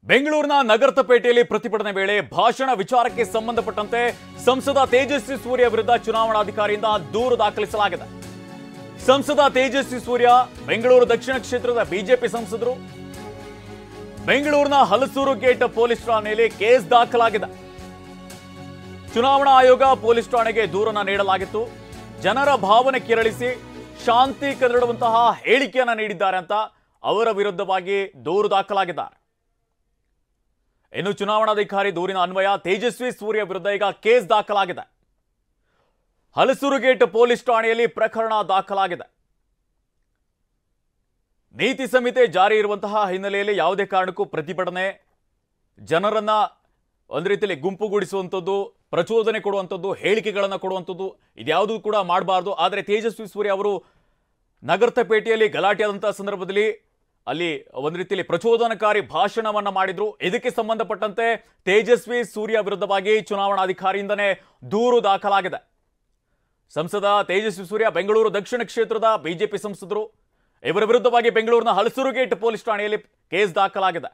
ಬೆಂಗಳೂರಿನ ನಗರತಪೇಟೆಯಲ್ಲಿ ಪ್ರತಿಭಟನೆ ವೇಳೆ ಭಾಷಣ ವಿಚಾರಕ್ಕೆ ಸಂಬಂಧಪಟ್ಟಂತೆ ಸಂಸದ ತೇಜಸ್ವಿ ಸೂರ್ಯ ವಿರುದ್ಧ ಚುನಾವಣಾಧಿಕಾರಿಯಿಂದ ದೂರು ದಾಖಲಿಸಲಾಗಿದೆ. ಸಂಸದ ತೇಜಸ್ವಿ ಸೂರ್ಯ ಬೆಂಗಳೂರು ದಕ್ಷಿಣ ಕ್ಷೇತ್ರದ ಬಿಜೆಪಿ ಸಂಸದರು. ಬೆಂಗಳೂರಿನ ಹಲಸೂರು ಗೇಟ್ ಪೊಲೀಸ್ ಠಾಣೆಯಲ್ಲಿ ಕೇಸ್ ದಾಖಲಾಗಿದೆ. ಚುನಾವಣಾ ಆಯೋಗ ಪೊಲೀಸ್ ಠಾಣೆಗೆ ದೂರನ್ನ ನೀಡಲಾಗಿತ್ತು. ಜನರ ಭಾವನೆ ಕೆರಳಿಸಿ ಶಾಂತಿ ಕದಡುವಂತಹ ಹೇಳಿಕೆಯನ್ನ ನೀಡಿದ್ದಾರೆ ಅಂತ ಅವರ ವಿರುದ್ಧವಾಗಿ ದೂರು ದಾಖಲಾಗಿದ್ದಾರೆ. ಇನ್ನು ಚುನಾವಣಾಧಿಕಾರಿ ದೂರಿನ ಅನ್ವಯ ತೇಜಸ್ವಿ ಸೂರ್ಯ ವಿರುದ್ಧ ಈಗ ಕೇಸ್ ದಾಖಲಾಗಿದೆ. ಹಲಸೂರು ಗೇಟ್ ಪೊಲೀಸ್ ಠಾಣೆಯಲ್ಲಿ ಪ್ರಕರಣ ದಾಖಲಾಗಿದೆ. ನೀತಿ ಸಂಹಿತೆ ಜಾರಿ ಇರುವಂತಹ ಹಿನ್ನೆಲೆಯಲ್ಲಿ ಯಾವುದೇ ಕಾರಣಕ್ಕೂ ಪ್ರತಿಭಟನೆ, ಜನರನ್ನ ಒಂದು ರೀತಿಯಲ್ಲಿ ಗುಂಪುಗೂಡಿಸುವಂಥದ್ದು, ಪ್ರಚೋದನೆ ಕೊಡುವಂಥದ್ದು, ಹೇಳಿಕೆಗಳನ್ನು ಕೊಡುವಂಥದ್ದು ಇದ್ಯಾವುದೂ ಕೂಡ ಮಾಡಬಾರ್ದು. ಆದರೆ ತೇಜಸ್ವಿ ಸೂರ್ಯ ಅವರು ನಗರತಪೇಟೆಯಲ್ಲಿ ಗಲಾಟೆಯಾದಂತಹ ಸಂದರ್ಭದಲ್ಲಿ ಅಲ್ಲಿ ಒಂದು ರೀತಿಯಲ್ಲಿ ಪ್ರಚೋದನಕಾರಿ ಭಾಷಣವನ್ನ ಮಾಡಿದ್ರು. ಇದಕ್ಕೆ ಸಂಬಂಧಪಟ್ಟಂತೆ ತೇಜಸ್ವಿ ಸೂರ್ಯ ವಿರುದ್ಧವಾಗಿ ಚುನಾವಣಾಧಿಕಾರಿಯಿಂದನೇ ದೂರು ದಾಖಲಾಗಿದೆ. ಸಂಸದ ತೇಜಸ್ವಿ ಸೂರ್ಯ ಬೆಂಗಳೂರು ದಕ್ಷಿಣ ಕ್ಷೇತ್ರದ ಬಿಜೆಪಿ ಸಂಸದರು. ಇವರ ವಿರುದ್ಧವಾಗಿ ಬೆಂಗಳೂರಿನ ಹಲಸೂರು ಗೇಟ್ ಪೊಲೀಸ್ ಠಾಣೆಯಲ್ಲಿ ಕೇಸ್ ದಾಖಲಾಗಿದೆ.